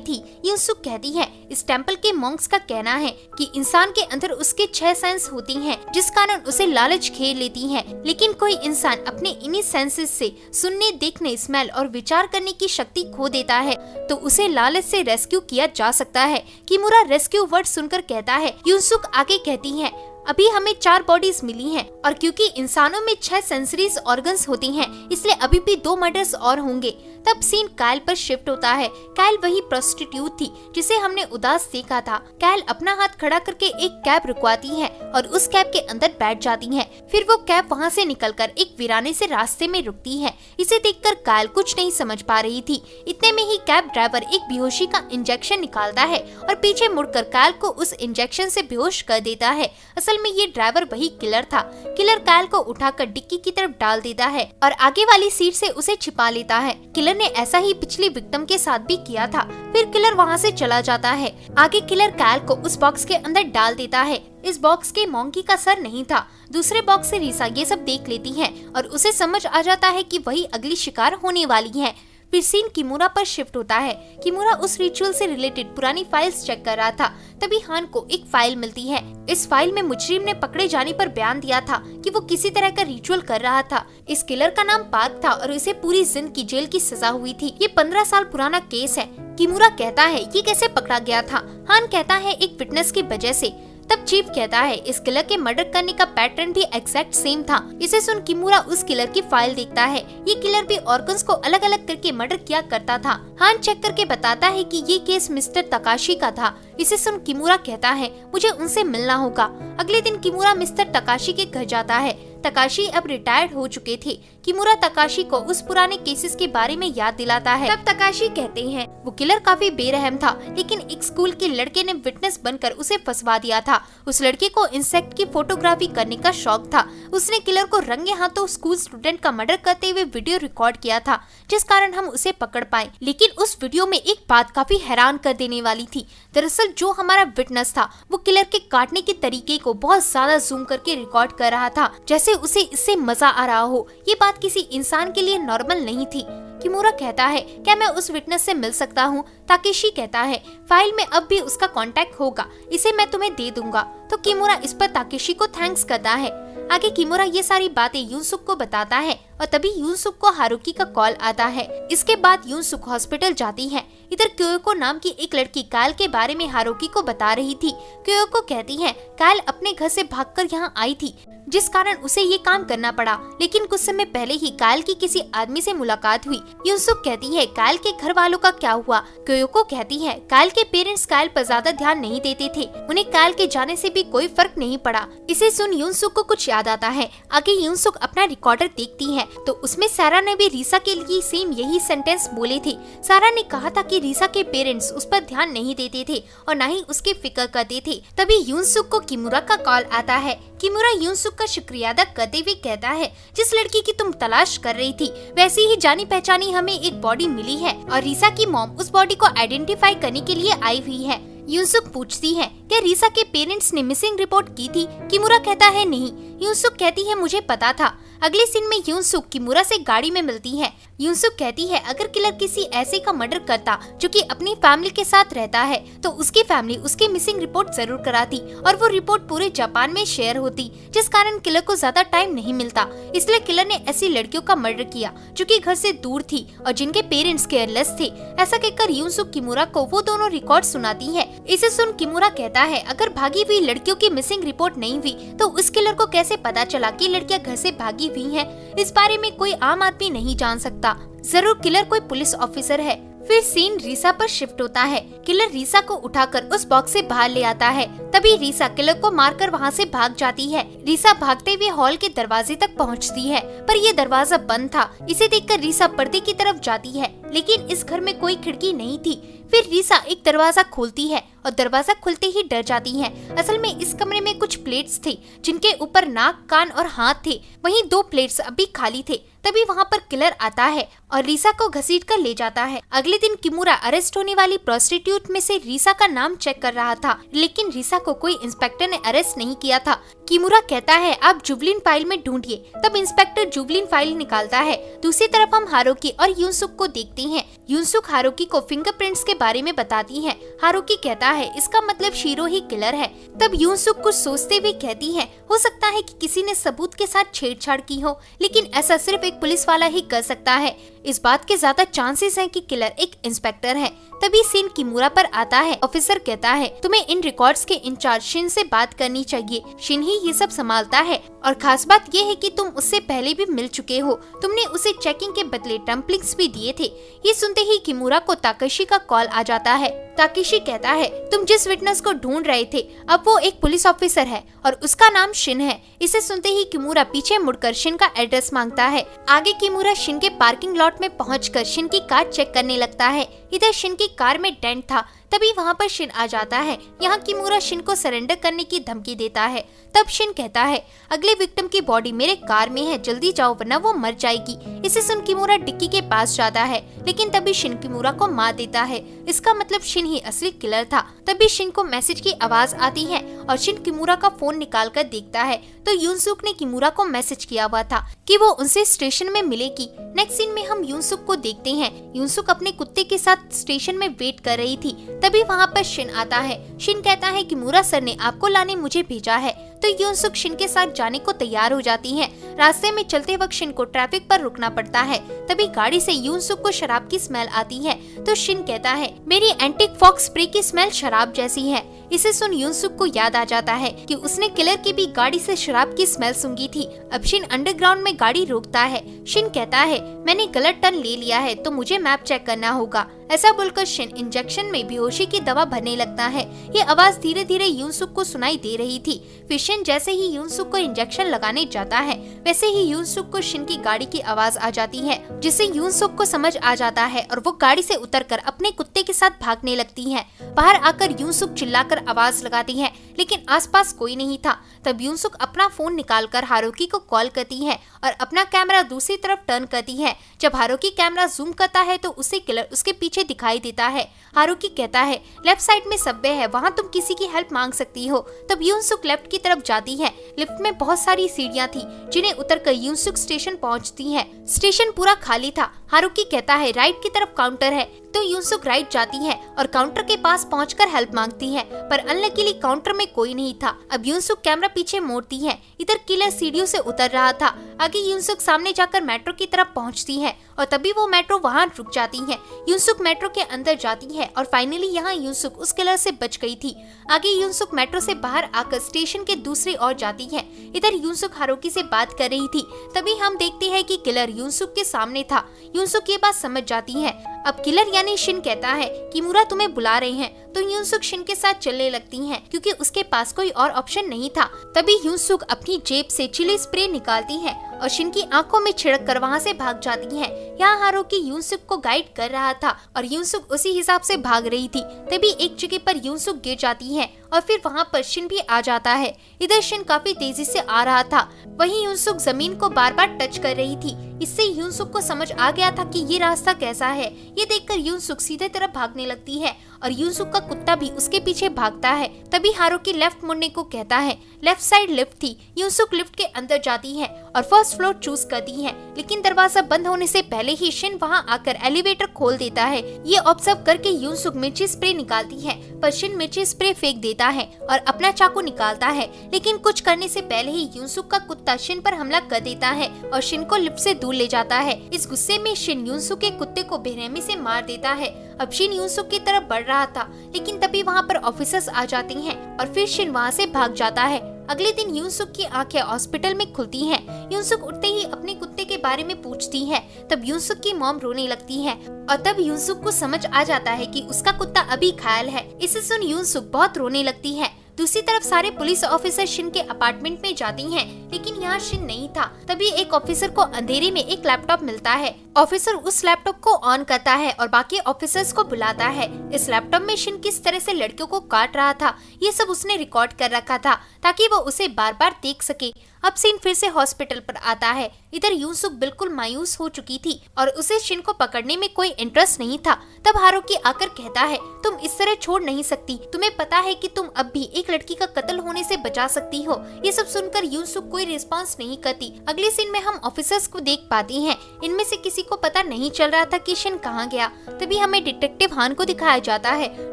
थी। यूनसुक कहती है इस टेम्पल के मॉन्क्स का कहना है कि इंसान के अंदर उसके 6 सेंस होती हैं, जिस कारण उसे लालच घेर लेती है। लेकिन कोई इंसान अपने इन्हीं सेंसेस से सुनने, देखने, स्मेल और विचार करने की शक्ति खो देता है तो उसे लालच से रेस्क्यू किया जा सकता है। किमुरा रेस्क्यू वर्ड सुनकर कहता है। यूनसुक आगे कहती है अभी हमें 4 बॉडीज मिली हैं और क्योंकि इंसानों में 6 सेंसरीज ऑर्गन्स होती हैं, इसलिए अभी भी 2 मर्डर्स और होंगे। तब सीन कायल पर शिफ्ट होता है। कायल वही प्रोस्टिट्यूट थी जिसे हमने उदास देखा था। कायल अपना हाथ खड़ा करके एक कैब रुकवाती है और उस कैब के अंदर बैठ जाती है। फिर वो कैब वहाँ से निकलकर एक वीराने से रास्ते में रुकती है। इसे देखकर कायल कुछ नहीं समझ पा रही थी। इतने में ही कैब ड्राइवर एक बेहोशी का इंजेक्शन निकालता है और पीछे मुड़कर कायल को उस इंजेक्शन से बेहोश कर देता है। असल में ये ड्राइवर वही किलर था। किलर कायल को उठाकर डिक्की की तरफ डाल देता है और आगे वाली सीट से उसे छिपा लेता है। किलर ने ऐसा ही पिछली विक्टिम के साथ भी किया था। फिर किलर वहाँ से चला जाता है। आगे किलर कायल को उस बॉक्स के अंदर डाल देता है। इस बॉक्स के मॉन्की का सर नहीं था। दूसरे बॉक्स से रीसा ये सब देख लेती है और उसे समझ आ जाता है कि वही अगली शिकार होने वाली है। फिर सीन किमुरा पर शिफ्ट होता है। किमुरा उस रिचुअल से रिलेटेड पुरानी फाइल्स चेक कर रहा था। तभी हान को एक फाइल मिलती है। इस फाइल में मुजरिम ने पकड़े जाने पर बयान दिया था कि वो किसी तरह का रिचुअल कर रहा था। इस किलर का नाम पार्क था और इसे पूरी जिंदगी जेल की सजा हुई थी। ये 15 साल पुराना केस है। किमुरा कहता है ये कैसे पकड़ा गया था। हान कहता है एक विटनेस की वजह से। तब चीफ कहता है इस किलर के मर्डर करने का पैटर्न भी एग्जैक्ट सेम था। इसे सुन किमुरा उस किलर की फाइल देखता है। ये किलर भी ऑर्गन्स को अलग अलग करके मर्डर किया करता था। हान चेक करके बताता है कि ये केस मिस्टर तकाशी का था। इसे सुन किमुरा कहता है मुझे उनसे मिलना होगा। अगले दिन किमुरा मिस्टर तकाशी के घर जाता है। तकाशी अब रिटायर्ड हो चुके थे। किमुरा तकाशी को उस पुराने केसेस के बारे में याद दिलाता है। तब तकाशी कहते हैं वो किलर काफी बेरहम था, लेकिन एक स्कूल के लड़के ने विटनेस बनकर उसे फंसवा दिया था। उस लड़के को इंसेक्ट की फोटोग्राफी करने का शौक था। उसने किलर को रंगे हाथों स्कूल स्टूडेंट का मर्डर करते हुए वीडियो रिकॉर्ड किया था, जिस कारण हम उसे पकड़ पाए। लेकिन उस वीडियो में एक बात काफी हैरान कर देने वाली थी। दरअसल जो हमारा विटनेस था वो किलर के काटने के तरीके को बहुत ज्यादा जूम करके रिकॉर्ड कर रहा था, जैसे उसे इससे मजा आ रहा हो। ये बात किसी इंसान के लिए नॉर्मल नहीं थी। किमुरा कहता है क्या मैं उस विटनेस से मिल सकता हूँ। ताकेशी कहता है फाइल में अब भी उसका कांटेक्ट होगा, इसे मैं तुम्हें दे दूंगा। तो किमुरा इस पर ताकेशी को थैंक्स करता है। आगे किमुरा ये सारी बातें यूनसुक को बताता है और तभी यूनसुक को हारुकी का कॉल आता है। इसके बाद यूनसुक हॉस्पिटल जाती है। इधर क्योको नाम की एक लड़की कायल के बारे में हारुकी को बता रही थी। क्योको कहती है कायल अपने घर से भागकर यहाँ आई थी, जिस कारण उसे ये काम करना पड़ा। लेकिन कुछ समय पहले ही कायल की किसी आदमी से मुलाकात हुई। यूनसुक कहती है कायल के घर वालों का क्या हुआ। क्योको कहती है कायल के पेरेंट्स कायल पर ज्यादा ध्यान नहीं देते थे, उन्हें कायल के जाने से भी कोई फर्क नहीं पड़ा। इसे सुन यूनसुक को कुछ याद आता है। आगे यूनसुक अपना रिकॉर्डर देखती है तो उसमें सारा ने भी रीसा के लिए सेम यही सेंटेंस बोले थे। सारा ने कहा था कि रीसा के पेरेंट्स उस पर ध्यान नहीं देते थे और न ही उसकी फिक्र करते थे। तभी यूनसुक को किमुरा का कॉल आता है। किमुरा यूनसुक का शुक्रिया अदा करते हुए कहता है जिस लड़की की तुम तलाश कर रही थी वैसी ही जानी पहचानी हमें एक बॉडी मिली है और रीसा की मॉम उस बॉडी को आइडेंटिफाई करने के लिए आई हुई है। यूनसुक पूछती है क्या रीसा के पेरेंट्स ने मिसिंग रिपोर्ट की थी। किमुरा कहता है नहीं। यूनसुक कहती है मुझे पता था। अगले सीन में यूनसुक किमुरा से गाड़ी में मिलती है। यूनसुक कहती है अगर किलर किसी ऐसे का मर्डर करता जो कि अपनी फैमिली के साथ रहता है तो उसकी फैमिली उसकी मिसिंग रिपोर्ट जरूर कराती और वो रिपोर्ट पूरे जापान में शेयर होती, जिस कारण किलर को ज्यादा टाइम नहीं मिलता। इसलिए किलर ने ऐसी लड़कियों का मर्डर किया जो कि घर से दूर थी और जिनके पेरेंट्स केयरलेस थे। ऐसा कहकर यूनसुक किमुरा को वो दोनों रिकॉर्ड सुनाती है। इसे सुन किमुरा कहता है अगर भागी हुई लड़कियों की मिसिंग रिपोर्ट नहीं हुई तो उस किलर को कैसे पता चला कि लड़कियां घर से भागी हुई हैं? इस बारे में कोई आम आदमी नहीं जान सकता, जरूर किलर कोई पुलिस ऑफिसर है। फिर सीन रीसा पर शिफ्ट होता है। किलर रीसा को उठाकर उस बॉक्स से बाहर ले आता है। तभी रीसा किलर को मारकर वहाँ से भाग जाती है। रीसा भागते हुए हॉल के दरवाजे तक पहुँचती है पर ये दरवाजा बंद था। इसे देखकर रीसा पर्दे की तरफ जाती है लेकिन इस घर में कोई खिड़की नहीं थी। फिर रीसा एक दरवाजा खोलती है और दरवाजा खुलते ही डर जाती है। असल में इस कमरे में कुछ प्लेट्स थे जिनके ऊपर नाक, कान और हाथ थे। वहीं 2 प्लेट्स अभी खाली थे। तभी वहाँ पर किलर आता है और रीसा को घसीट कर ले जाता है। अगले दिन किमुरा अरेस्ट होने वाली प्रोस्टिट्यूट में से रीसा का नाम चेक कर रहा था लेकिन रीसा को कोई इंस्पेक्टर ने अरेस्ट नहीं किया था। किमुरा कहता है आप जुबलिन फाइल में ढूंढिए। तब इंस्पेक्टर जुबलिन फाइल निकालता है। दूसरी तरफ हम हारुकी और यूनसुक को देखते हैं। यूनसुक हारुकी को फिंगरप्रिंट्स के बारे में बताती है। हारुकी कहता है इसका मतलब शीरो ही किलर है। तब यूनसुक कुछ सोचते हुए कहती है हो सकता है कि किसी ने सबूत के साथ छेड़छाड़ की हो लेकिन ऐसा सिर्फ एक पुलिस वाला ही कर सकता है। इस बात के ज्यादा चांसेस हैं कि किलर एक इंस्पेक्टर है। तभी सीन किमुरा पर आता है। ऑफिसर कहता है तुम्हें इन रिकॉर्ड्स के इंचार्ज शिन से बात करनी चाहिए। शिन ही ये सब संभालता है और खास बात ये है कि तुम उससे पहले भी मिल चुके हो। तुमने उसे चेकिंग के बदले डम्पलिंग्स भी दिए थे। ये सुनते ही किमुरा को ताकेशी का कॉल आ जाता है। ताकेशी कहता है तुम जिस विटनेस को ढूंढ रहे थे अब वो एक पुलिस ऑफिसर है और उसका नाम शिन है। इसे सुनते ही किमुरा पीछे मुड़कर शिन का एड्रेस मांगता है। आगे किमुरा शिन के पार्किंग लॉट में पहुंचकर शिन की कार चेक करने लगता है। इधर शिन की कार में डेंट था। तभी वहाँ पर शिन आ जाता है। यहाँ किमुरा शिन को सरेंडर करने की धमकी देता है। तब शिन कहता है अगले विक्टिम की बॉडी मेरे कार में है, जल्दी जाओ वरना वो मर जाएगी। इसे सुन किमुरा डिक्की के पास जाता है लेकिन तभी शिन किमुरा को मार देता है। इसका मतलब शिन ही असली किलर था। तभी शिन को मैसेज की आवाज आती है और शिन किमुरा का फोन निकाल कर देखता है तो यूनसुक ने किमुरा को मैसेज किया हुआ था कि वो उनसे स्टेशन में मिलेगी। नेक्स्ट सीन में हम यूनसुक को देखते हैं। यूनसुक अपने कुत्ते के साथ स्टेशन में वेट कर रही थी। तभी वहाँ पर शिन आता है। शिन कहता है किमुरा सर ने आपको लाने मुझे भेजा है। तो यूनसुक शिन के साथ जाने को तैयार हो जाती है। रास्ते में चलते वक्त शिन को ट्रैफिक पर रुकना पड़ता है। तभी गाड़ी से यूनसुक को शराब की स्मेल आती है तो शिन कहता है मेरी एंटिक फॉक्स स्प्रे की स्मेल शराब जैसी है। इसे सुन यूनसुक को याद आ जाता है कि उसने किलर की भी गाड़ी से शराब की स्मेल सूंघी थी। अब शिन अंडरग्राउंड में गाड़ी रोकता है। शिन कहता है मैंने गलत टर्न ले लिया है तो मुझे मैप चेक करना होगा। ऐसा बोलकर शिन इंजेक्शन में बेहोशी की दवा भरने लगता है। ये आवाज धीरे धीरे यूनसुक को सुनाई दे रही थी। फिर शिन जैसे ही यूनसुक को इंजेक्शन लगाने जाता है वैसे ही यूनसुक को शिन की गाड़ी की आवाज आ जाती है जिससे यूनसुक को समझ आ जाता है और वो गाड़ी से उतरकर अपने कुत्ते के साथ भागने लगती है। बाहर आकर यूनसुक चिल्लाकर आवाज लगाती है लेकिन आसपास कोई नहीं था। तब यूनसुक अपना फोन निकालकर हारुकी को कॉल करती है और अपना कैमरा दूसरी तरफ टर्न करती है। जब हारुकी कैमरा जूम करता है तो उसे किलर उसके पीछे दिखाई देता है। हारुकी कहता है लेफ्ट साइड में सबवे है, वहाँ तुम किसी की हेल्प मांग सकती हो। तब यूनसुक लेफ्ट की तरफ जाती है। लिफ्ट में बहुत सारी सीढ़ियाँ थी जिन्हें उतरकर यूनसुक स्टेशन पहुँचती है। स्टेशन पूरा खाली था। हारुकी कहता है राइट की तरफ काउंटर है तो यूनसुक राइट जाती है और काउंटर के पास पहुंचकर हेल्प मांगती है पर अनलकीली काउंटर में कोई नहीं था। अब यूनसुक कैमरा पीछे मोड़ती है। इधर किलर सीढ़ियों से उतर रहा था। आगे यूनसुक सामने जाकर मेट्रो की तरफ पहुंचती है और तभी वो मेट्रो वहां रुक जाती है। यूनसुक मेट्रो के अंदर जाती है और फाइनली यहाँ यूनसुक उस किलर से बच गई थी। आगे यूनसुक मेट्रो से बाहर आकर स्टेशन के दूसरी ओर जाती है। इधर यूनसुक हारुकी से बात कर रही थी। तभी हम देखते हैं कि किलर यूनसुक के सामने था। यूनसुक ये बात समझ जाती है। अब किलर यानी शिन कहता है किमुरा तुम्हें बुला रहे हैं तो यूनसुक शिन के साथ चलने लगती हैं क्योंकि उसके पास कोई और ऑप्शन नहीं था। तभी यूनसुक अपनी जेब से चिली स्प्रे निकालती है और शिन की आंखों में छिड़क कर वहाँ से भाग जाती है। यहाँ हारुकी यूनसुक को गाइड कर रहा था और यूनसुक उसी हिसाब से भाग रही थी। तभी एक जगह पर यूनसुक गिर जाती है और फिर वहाँ पर शिन भी आ जाता है। इधर शिन काफी तेजी से आ रहा था। वहीं यूनसुक जमीन को बार बार टच कर रही थी। इससे यूनसुक को समझ आ गया था कि ये रास्ता कैसा है। ये देखकर यूनसुक सीधे तरफ भागने लगती है और यूनसुक का कुत्ता भी उसके पीछे भागता है। तभी हारुकी लेफ्ट मुड़ने को कहता है। लेफ्ट साइड लिफ्ट थी। यूनसुक लिफ्ट के अंदर जाती है और फर्स्ट फर्स्ट फ्लोर चूज करती है, लेकिन दरवाजा बंद होने से पहले ही शिन वहाँ आकर एलिवेटर खोल देता है। ये ऑब्जर्व करके यूनसुक मिर्ची स्प्रे निकालती है, पर शिन मिर्ची स्प्रे फेंक देता है और अपना चाकू निकालता है, लेकिन कुछ करने से पहले ही यूनसुक का कुत्ता शिन पर हमला कर देता है और शिन को लिफ्ट से दूर ले जाता है। इस गुस्से में शिन यूनसुक के कुत्ते को बेरहमी से मार देता है। अब शिन यूनसुक की तरफ बढ़ रहा था, लेकिन तभी वहाँ पर ऑफिसर्स आ जाते हैं और फिर शिन वहाँ से भाग जाता है। अगले दिन यूनसुक की आंखें हॉस्पिटल में खुलती हैं। यूनसुक उठते ही अपने कुत्ते के बारे में पूछती है। तब यूनसुक की मॉम रोने लगती है और तब यूनसुक को समझ आ जाता है कि उसका कुत्ता अभी घायल है। इसे सुन यूनसुक बहुत रोने लगती है। दूसरी तरफ सारे पुलिस ऑफिसर शिन के अपार्टमेंट में जाते हैं, लेकिन यहाँ शिन नहीं था। तभी एक ऑफिसर को अंधेरे में एक लैपटॉप मिलता है। ऑफिसर उस लैपटॉप को ऑन करता है और बाकी ऑफिसर्स को बुलाता है। इस लैपटॉप में शिन किस तरह से लड़कियों को काट रहा था, ये सब उसने रिकॉर्ड कर रखा था ताकि वो उसे बार बार देख सके। अब शिन फिर से हॉस्पिटल पर आता है। इधर यूनसुक बिल्कुल मायूस हो चुकी थी और उसे शिन को पकड़ने में कोई इंटरेस्ट नहीं था। तब हारुकी आकर कहता है, तुम इस तरह छोड़ नहीं सकती, तुम्हें पता है कि तुम अब भी एक लड़की का कत्ल होने से बचा सकती हो। ये सब सुनकर यूनसुक कोई रिस्पांस नहीं करती। अगले सीन में हम ऑफिसर्स को देख पाती हैं। इनमें से किसी को पता नहीं चल रहा था कि शिन कहाँ गया। तभी हमें डिटेक्टिव हान को दिखाया जाता है,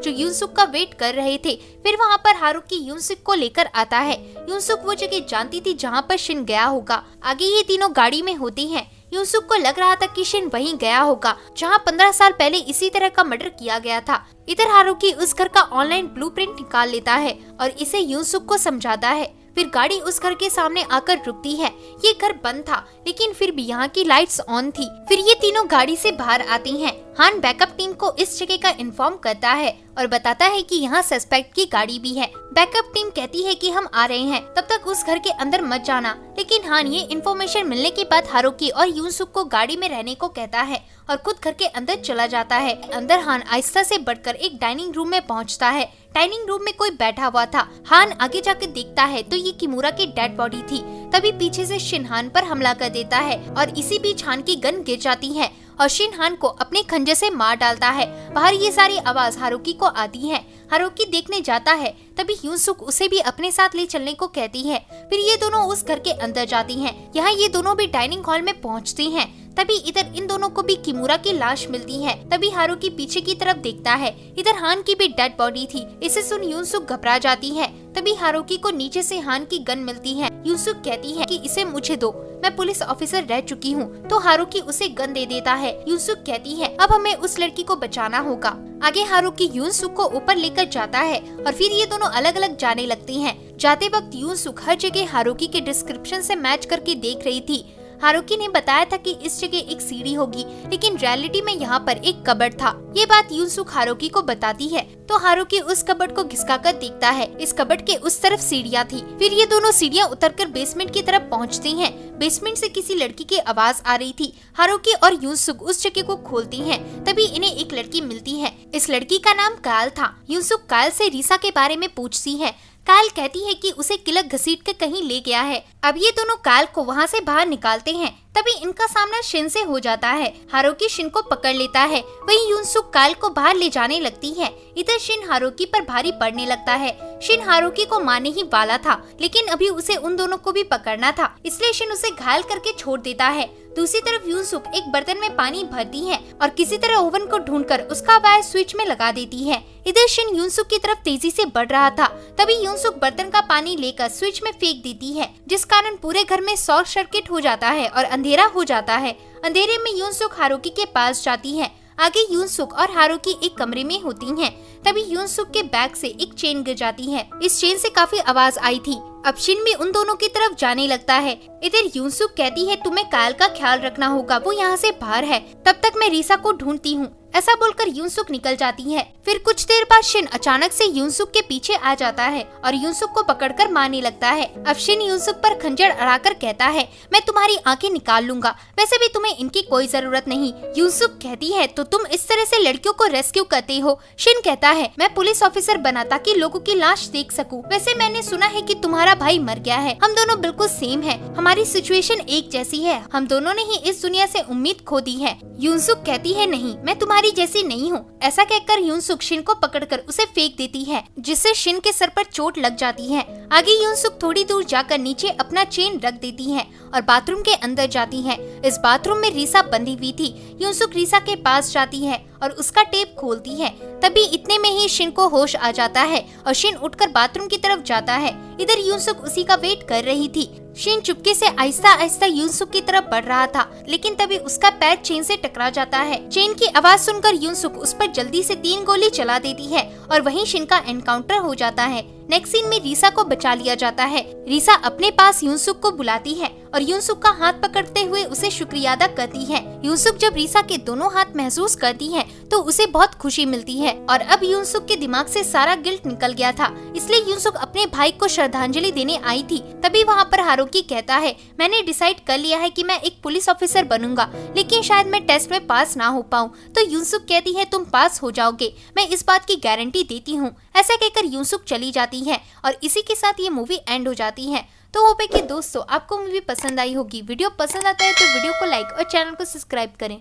जो यूनसुक का वेट कर रहे थे। फिर वहाँ पर हारुकी यूनसुक को लेकर आता है। यूनसुक वो जगह जानती थी जहाँ पर शिन गया होगा। आगे ये तीनों गाड़ी में होती हैं। यूनसुक को लग रहा था कि शिन वहीं गया होगा जहाँ 15 साल पहले इसी तरह का मर्डर किया गया था। इधर हारुकी उस घर का ऑनलाइन ब्लूप्रिंट निकाल लेता है और इसे यूनसुक को समझाता है। फिर गाड़ी उस घर के सामने आकर रुकती है। ये घर बंद था, लेकिन फिर भी यहाँ की लाइट्स ऑन थी। फिर ये तीनों गाड़ी से बाहर आती हैं। हान बैकअप टीम को इस जगह का इन्फॉर्म करता है और बताता है कि यहाँ सस्पेक्ट की गाड़ी भी है। बैकअप टीम कहती है कि हम आ रहे हैं, तब तक उस घर के अंदर मत जाना। लेकिन हान ये इन्फॉर्मेशन मिलने के बाद हारुकी और यूनसुक को गाड़ी में रहने को कहता है और खुद घर के अंदर चला जाता है। अंदर हान आहिस्ता से बढ़कर एक डाइनिंग रूम में पहुँचता है। डाइनिंग रूम में कोई बैठा हुआ था। हान आगे जाकर देखता है तो ये किमूरा की डेड बॉडी थी। तभी पीछे से शिन हान पर हमला कर देता है और इसी बीच हान की गन गिर जाती है और शिन हान को अपने खंजर से मार डालता है। बाहर ये सारी आवाज हारुकी को आती है। हारुकी देखने जाता है। तभी यूनसुक उसे भी अपने साथ ले चलने को कहती है। फिर ये दोनों उस घर के अंदर जाती हैं। यहाँ ये दोनों भी डाइनिंग हॉल में पहुँचती हैं। तभी इधर इन दोनों को भी किमूरा की लाश मिलती है। तभी हारुकी पीछे की तरफ देखता है। इधर हान की भी डेड बॉडी थी। इसे सुन यूनसुक घबरा जाती है। तभी हारुकी को नीचे से हान की गन मिलती है। यूनसुक कहती है कि इसे मुझे दो, मैं पुलिस ऑफिसर रह चुकी हूँ। तो हारुकी उसे गन दे देता है। यूनसुक कहती है अब हमें उस लड़की को बचाना होगा। आगे हारुकी यूनसुक को ऊपर लेकर जाता है और फिर ये दोनों अलग अलग जाने लगती हैं। जाते वक्त यूनसुक हर जगह हारुकी के डिस्क्रिप्शन से मैच करके देख रही थी। हारुकी ने बताया था कि इस जगह एक सीढ़ी होगी, लेकिन रियलिटी में यहाँ पर एक कबर्ड था। ये बात यूनसुक हारुकी को बताती है तो हारुकी उस कबर्ड को घिसकाकर देखता है। इस कबर्ड के उस तरफ सीढ़ियाँ थी। फिर ये दोनों सीढ़ियाँ उतरकर बेसमेंट की तरफ पहुँचती हैं। बेसमेंट से किसी लड़की की आवाज आ रही थी। हारुकी और यूनसुक उस जगह को खोलती हैं। तभी इन्हें एक लड़की मिलती है। इस लड़की का नाम कायल था। यूनसुक कायल से रीसा के बारे में पूछती है। कायल कहती है कि उसे किलक घसीट कर कहीं ले गया है। अब ये दोनों कायल को वहाँ से बाहर निकालते हैं। तभी इनका सामना शिन से हो जाता है। हारुकी शिन को पकड़ लेता है। वहीं यूनसुक कायल को बाहर ले जाने लगती है। इधर शिन हारुकी पर भारी पड़ने लगता है। शिन हारुकी को मारने ही वाला था, लेकिन अभी उसे उन दोनों को भी पकड़ना था, इसलिए शिन उसे घायल करके छोड़ देता है। दूसरी तरफ यूनसुक एक बर्तन में पानी भरती है और किसी तरह ओवन को ढूंढकर उसका वायर स्विच में लगा देती है। इधर शिन यूनसुक की तरफ तेजी से बढ़ रहा था। तभी यूनसुक बर्तन का पानी लेकर स्विच में फेंक देती है, जिस कारण पूरे घर में शॉर्ट सर्किट हो जाता है और अंधेरा हो जाता है। अंधेरे में यूनसुक हारुकी के पास जाती है। आगे यूनसुक और हारुकी एक कमरे में होती हैं। तभी यूनसुक के बैग से एक चेन गिर जाती है। इस चेन से काफी आवाज आई थी। अब शिन भी उन दोनों की तरफ जाने लगता है। इधर यूनसुक कहती है तुम्हें कायल का ख्याल रखना होगा, वो यहाँ से बाहर है, तब तक मैं रीसा को ढूंढती हूँ। ऐसा बोलकर यूनसुक निकल जाती है। फिर कुछ देर बाद शिन अचानक से यूनसुक के पीछे आ जाता है और यूनसुक को पकड़कर मारने लगता है। अब शिन यूनसुक पर खंजर अड़ाकर कहता है मैं तुम्हारी आंखें निकाल लूंगा, वैसे भी तुम्हें इनकी कोई जरूरत नहीं। यूनसुक कहती है तो तुम इस तरह से लड़कियों को रेस्क्यू करते हो। शिन कहता है मैं पुलिस ऑफिसर बना ताकि लोगों की लाश देख सकूं। वैसे मैंने सुना है कि तुम्हारा भाई मर गया है। हम दोनों बिल्कुल सेम है, हमारी सिचुएशन एक जैसी है। हम दोनों ने ही इस दुनिया से उम्मीद खो दी है। यूनसुक कहती है नहीं, मैं तुम्हारी तुम्हारी जैसी नहीं हूँ। ऐसा कहकर यूनसुक शिन को पकड़कर उसे फेंक देती है, जिससे शिन के सर पर चोट लग जाती है। आगे यूनसुक थोड़ी दूर जाकर नीचे अपना चेन रख देती है और बाथरूम के अंदर जाती है। इस बाथरूम में रीसा बंधी हुई थी। यूनसुक रीसा के पास जाती है और उसका टेप खोलती है। तभी इतने में ही शिन को होश आ जाता है और शिन उठकर बाथरूम की तरफ जाता है। इधर यूनसुक उसी का वेट कर रही थी। शिन चुपके से आहिस्ता आहिस्ता यूनसुक की तरफ बढ़ रहा था, लेकिन तभी उसका पैर चेन से टकरा जाता है। चेन की आवाज सुनकर यूनसुक उस पर जल्दी से 3 गोली चला देती है और वहीं शिन का एनकाउंटर हो जाता है। नेक्स्ट सीन में रीसा को बचा लिया जाता है। रीसा अपने पास यूनसुक को बुलाती है और यूनसुक का हाथ पकड़ते हुए उसे शुक्रिया अदा करती है। यूनसुक जब रीसा के दोनों हाथ महसूस करती है तो उसे बहुत खुशी मिलती है और अब यूनसुक के दिमाग से सारा गिल्ट निकल गया था, इसलिए यूनसुक अपने भाई को श्रद्धांजलि देने आई थी। तभी वहाँ पर हारुकी कहता है, मैंने डिसाइड कर लिया है कि मैं एक पुलिस ऑफिसर बनूंगा, लेकिन शायद मैं टेस्ट में पास ना हो पाऊँ। तो यूनसुक कहती है, तुम पास हो जाओगे, मैं इस बात की गारंटी देती हूँ। ऐसा कहकर यूनसुक चली जाती है और इसी के साथ ये मूवी एंड हो जाती है। तो होप है कि दोस्तों आपको मूवी पसंद आई होगी। वीडियो पसंद आता है तो वीडियो को लाइक और चैनल को सब्सक्राइब करें।